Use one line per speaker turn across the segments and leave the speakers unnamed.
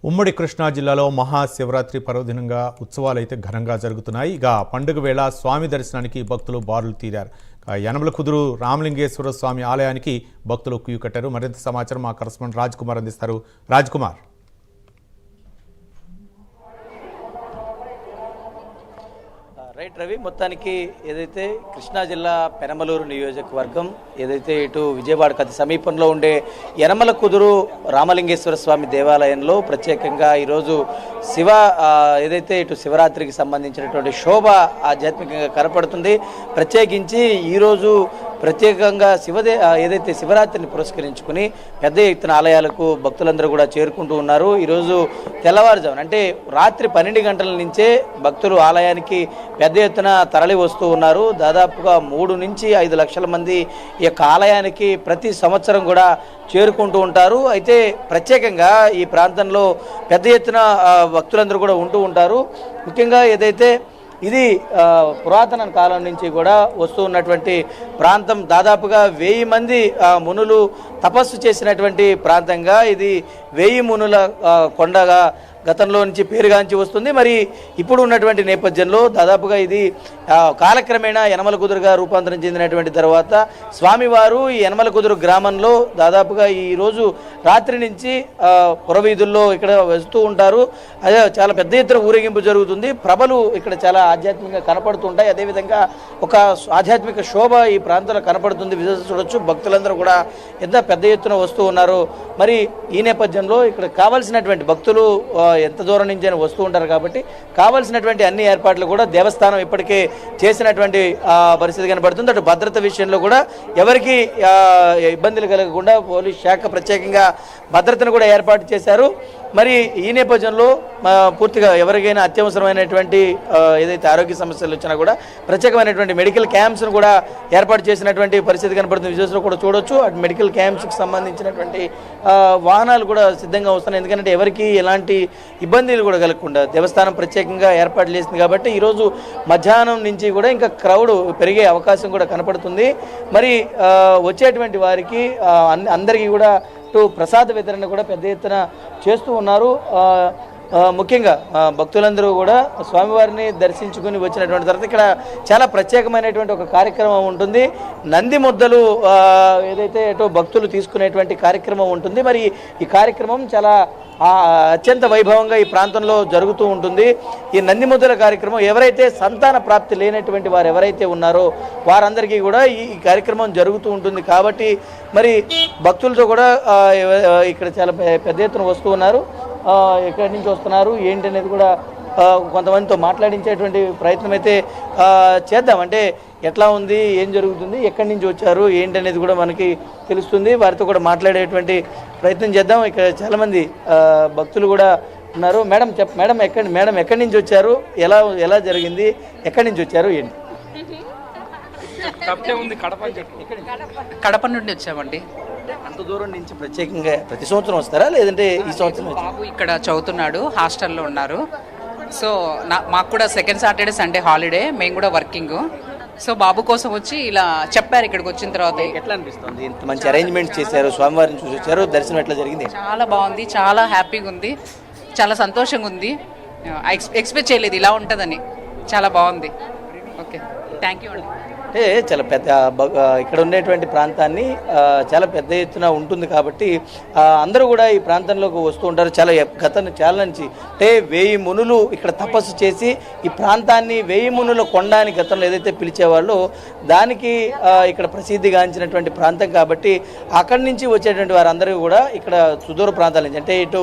ఉమ్మడి కృష్ణా జిల్లాలో మహాశివరాత్రి పర్వదినంగా ఉత్సవాలు అయితే ఘనంగా జరుగుతున్నాయి. ఇక పండుగ వేళ స్వామి దర్శనానికి భక్తులు బారులు తీరారు. యనమల కుదురు రామలింగేశ్వర స్వామి ఆలయానికి భక్తులు క్యూ కట్టారు. మరింత సమాచారం మా కరెస్పాండెంట్ రాజ్ కుమార్ అందిస్తారు. రాజ్ కుమార్.
రైట్ రవి, మొత్తానికి ఏదైతే కృష్ణా జిల్లా పెనమలూరు నియోజకవర్గం ఏదైతే ఇటు విజయవాడకు అతి సమీపంలో ఉండే యనమల కుదురు రామలింగేశ్వర స్వామి దేవాలయంలో ప్రత్యేకంగా ఈరోజు ఏదైతే ఇటు శివరాత్రికి సంబంధించినటువంటి శోభ ఆధ్యాత్మికంగా కనపడుతుంది. ప్రత్యేకించి ఈరోజు ప్రత్యేకంగా ఏదైతే శివరాత్రిని పురస్కరించుకుని పెద్ద ఎత్తున ఆలయాలకు భక్తులందరూ కూడా చేరుకుంటూ ఉన్నారు. ఈరోజు తెల్లవారుజామున అంటే రాత్రి 12 గంటల నుంచే భక్తులు ఆలయానికి పెద్ద ఎత్తున తరలి వస్తూ ఉన్నారు. దాదాపుగా 3 నుంచి 5 లక్షల మంది ఈ యొక్క ఆలయానికి ప్రతి సంవత్సరం కూడా చేరుకుంటూ ఉంటారు. అయితే ప్రత్యేకంగా ఈ ప్రాంతంలో పెద్ద ఎత్తున భక్తులందరూ కూడా ఉంటూ ఉంటారు. ముఖ్యంగా ఏదైతే ఇది పురాతన కాలం నుంచి కూడా వస్తూ ఉన్నటువంటి ప్రాంతం. దాదాపుగా 1000 మంది మునులు తపస్సు చేసినటువంటి ప్రాంతంగా ఇది 1000 మునుల కొండగా గతంలో నుంచి పేరుగాంచి వస్తుంది. మరి ఇప్పుడు ఉన్నటువంటి నేపథ్యంలో దాదాపుగా ఇది కాలక్రమేణా యనమల కుదురుగా రూపాంతరం చెందినటువంటి తర్వాత స్వామివారు ఈ యనమల కుదురు గ్రామంలో దాదాపుగా ఈరోజు రాత్రి నుంచి పురవీధుల్లో ఇక్కడ వస్తూ ఉంటారు. అదే చాలా పెద్ద ఎత్తున ఊరేగింపు జరుగుతుంది. ప్రభలు ఇక్కడ చాలా ఆధ్యాత్మికంగా కనపడుతుంటాయి. అదేవిధంగా ఒక ఆధ్యాత్మిక శోభ ఈ ప్రాంతంలో కనపడుతుంది. చూడొచ్చు, భక్తులందరూ కూడా ఎంత పెద్ద ఎత్తున వస్తూ ఉన్నారు. మరి ఈ నేపథ్యంలో ఇక్కడ కావాల్సినటువంటి భక్తులు ఎంత దూరం నుంచి అయినా వస్తూ ఉంటారు కాబట్టి కావాల్సినటువంటి అన్ని ఏర్పాట్లు కూడా దేవస్థానం ఇప్పటికే చేసినటువంటి పరిస్థితి కనబడుతుంది. అటు భద్రత విషయంలో కూడా ఎవరికి ఇబ్బందులు కలగకుండా పోలీస్ శాఖ ప్రత్యేకంగా భద్రతను కూడా ఏర్పాటు చేశారు. మరి ఈ నేపథ్యంలో పూర్తిగా ఎవరికైనా అత్యవసరమైనటువంటి ఏదైతే ఆరోగ్య సమస్యలు వచ్చినా కూడా ప్రత్యేకమైనటువంటి మెడికల్ క్యాంప్స్ను కూడా ఏర్పాటు చేసినటువంటి పరిస్థితి కనబడుతుంది. విజువల్స్లో కూడా చూడొచ్చు. అటు మెడికల్ క్యాంప్స్కి సంబంధించినటువంటి వాహనాలు కూడా సిద్ధంగా వస్తున్నాయి. ఎందుకంటే ఎవరికి ఎలాంటి ఇబ్బందులు కూడా కలగకుండా దేవస్థానం ప్రత్యేకంగా ఏర్పాటు చేసింది కాబట్టి ఈరోజు మధ్యాహ్నం నుంచి కూడా ఇంకా క్రౌడ్ పెరిగే అవకాశం కూడా కనపడుతుంది. మరి వచ్చేటువంటి వారికి అందరికీ కూడా ప్రసాద వితరణ కూడా పెద్ద ఎత్తున చేస్తూ ఉన్నారు. ముఖ్యంగా భక్తులందరూ కూడా స్వామివారిని దర్శించుకుని వచ్చినటువంటి తర్వాత ఇక్కడ చాలా ప్రత్యేకమైనటువంటి ఒక కార్యక్రమం ఉంటుంది. నంది ముద్దలు ఏదైతే భక్తులు తీసుకునేటువంటి కార్యక్రమం ఉంటుంది. మరి ఈ కార్యక్రమం చాలా అత్యంత వైభవంగా ఈ ప్రాంతంలో జరుగుతూ ఉంటుంది. ఈ నంది ముద్దల కార్యక్రమం ఎవరైతే సంతాన ప్రాప్తి లేనటువంటి వారు ఎవరైతే ఉన్నారో వారందరికీ కూడా ఈ కార్యక్రమం జరుగుతూ ఉంటుంది. కాబట్టి మరి భక్తులతో కూడా ఇక్కడ చాలా పెద్ద ఎత్తున వస్తూ ఉన్నారు. ఎక్కడి నుంచి వస్తున్నారు ఏంటి అనేది కూడా కొంతమందితో మాట్లాడించేటువంటి ప్రయత్నం అయితే చేద్దాం. అంటే ఎట్లా ఉంది, ఏం జరుగుతుంది, ఎక్కడి నుంచి వచ్చారు ఏంటి అనేది కూడా మనకి తెలుస్తుంది. వారితో కూడా మాట్లాడేటువంటి ప్రయత్నం చేద్దాం. ఇక్కడ చాలామంది భక్తులు కూడా ఉన్నారు. మేడం ఎక్కడి నుంచి వచ్చారు, ఎలా జరిగింది, ఎక్కడి నుంచి వచ్చారు ఏంటి?
కడప నుండి వచ్చామండి.
అంత దూరం నుంచి ప్రత్యేకంగా ప్రతి సంవత్సరం వస్తారా లేదంటే ఈ సంవత్సరం?
బాబు ఇక్కడ చదువుతున్నాడు, హాస్టల్లో ఉన్నారు. సో మాకు కూడా సెకండ్ సాటర్డే సండే హాలిడే, మేము కూడా వర్కింగ్. సో బాబు కోసం వచ్చి ఇలా చెప్పారు. ఇక్కడికి వచ్చిన తర్వాత
ఎట్లా అనిపిస్తుంది? ఇంత మంచి అరేంజ్మెంట్స్ చేశారు, స్వామివారిని చూసి వచ్చారు, దర్శనం ఎట్లా జరిగింది?
చాలా బాగుంది, చాలా హ్యాపీగా ఉంది, చాలా సంతోషంగా ఉంది. ఎక్స్పెక్ట్ చేయలేదు ఇలా ఉంటుందని. చాలా బాగుంది. Okay, thank you.
అంటే చాలా పెద్ద ఇక్కడ ఉండేటువంటి ప్రాంతాన్ని చాలా పెద్ద ఎత్తున ఉంటుంది కాబట్టి అందరూ కూడా ఈ ప్రాంతంలోకి వస్తూ ఉంటారు. చాలా నుంచి అంటే 1000 మునులు ఇక్కడ తపస్సు చేసి ఈ ప్రాంతాన్ని 1000 మునుల కొండ అని గతంలో ఏదైతే పిలిచేవాళ్ళో దానికి ఇక్కడ ప్రసిద్ధిగాంచినటువంటి ప్రాంతం కాబట్టి అక్కడి నుంచి వచ్చేటువంటి వారందరికీ కూడా ఇక్కడ సుదూర ప్రాంతాల నుంచి అంటే ఇటు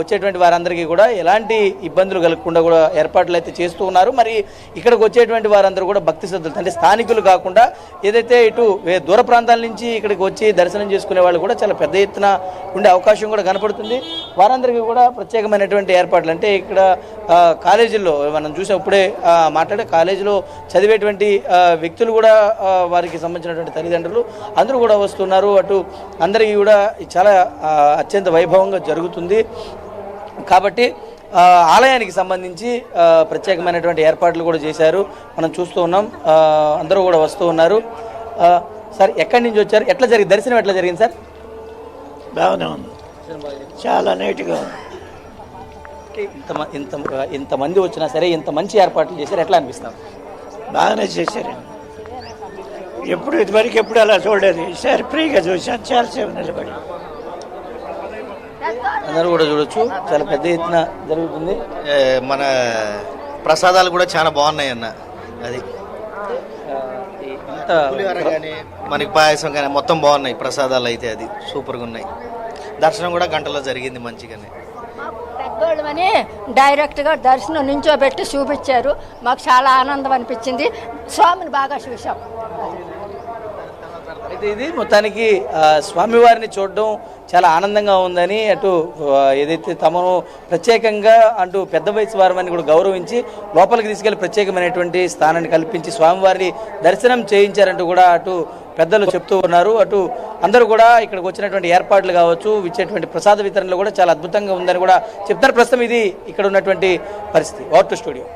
వచ్చేటువంటి వారందరికీ కూడా ఎలాంటి ఇబ్బందులు కలగకుండా కూడా ఏర్పాట్లు అయితే చేస్తూ ఉన్నారు. మరి ఇక్కడికి వచ్చేటువంటి వారందరూ కూడా భక్తి శ్రద్ధలు అంటే స్థానికులు కాకుండా ఏదైతే ఇటు దూర ప్రాంతాల నుంచి ఇక్కడికి వచ్చి దర్శనం చేసుకునే వాళ్ళు కూడా చాలా పెద్ద ఎత్తున ఉండే అవకాశం కూడా కనపడుతుంది. వారందరికీ కూడా ప్రత్యేకమైనటువంటి ఏర్పాట్లు అంటే ఇక్కడ కాలేజీల్లో మనం చూసేప్పుడే మాట్లాడే కాలేజీలో చదివేటువంటి వ్యక్తులు కూడా వారికి సంబంధించినటువంటి తల్లిదండ్రులు అందరూ కూడా వస్తున్నారు. అటు అందరికీ కూడా చాలా అత్యంత వైభవంగా జరుగుతుంది. కాబట్టి ఆలయానికి సంబంధించి ప్రత్యేకమైనటువంటి ఏర్పాట్లు కూడా చేశారు. మనం చూస్తూ ఉన్నాం, అందరూ కూడా వస్తూ ఉన్నారు. సార్ ఎక్కడి నుంచి వచ్చారు, ఎట్లా దర్శనం ఎట్లా జరిగింది సార్?
బాగానే ఉంది, చాలా నీట్గా ఉంది.
అంటే ఇంతమంది వచ్చినా సరే ఇంత మంచి ఏర్పాట్లు చేశారు, ఎట్లా అనిపిస్తాం?
బాగానే చేశారు. ఇదివరకు ఎప్పుడు అలా చూడలేదు. ఈసారి ఫ్రీగా చూశాను, చాలాసేపు నిలబడి.
అందరూ కూడా చూడొచ్చు, చాలా పెద్ద ఎత్తున జరుగుతుంది.
మన ప్రసాదాలు కూడా చాలా బాగున్నాయి అన్న. అది పులిహోర కానీ మనకి పాయసం కానీ మొత్తం బాగున్నాయి ప్రసాదాలు అయితే. అది సూపర్గా ఉన్నాయి. దర్శనం కూడా గంటలో జరిగింది మంచిగానే.
పెద్దోళ్ళమని డైరెక్ట్గా దర్శనం నుంచోబెట్టి చూపించారు. మాకు చాలా ఆనందం అనిపించింది. స్వామిని బాగా చూసాం.
అయితే ఇది మొత్తానికి స్వామివారిని చూడడం చాలా ఆనందంగా ఉందని, అటు ఏదైతే తమను ప్రత్యేకంగా అంటూ పెద్ద వయసు వారమని కూడా గౌరవించి లోపలికి తీసుకెళ్లి ప్రత్యేకమైనటువంటి స్థానాన్ని కల్పించి స్వామివారిని దర్శనం చేయించారంటూ కూడా అటు పెద్దలు చెప్తూ ఉన్నారు. అటు అందరూ కూడా ఇక్కడికి వచ్చినటువంటి ఏర్పాట్లు కావచ్చు, ఇచ్చేటువంటి ప్రసాద వితరణలో కూడా చాలా అద్భుతంగా ఉందని కూడా చెప్తారు. ప్రస్తుతం ఇది ఇక్కడ ఉన్నటువంటి పరిస్థితి. Over to studio.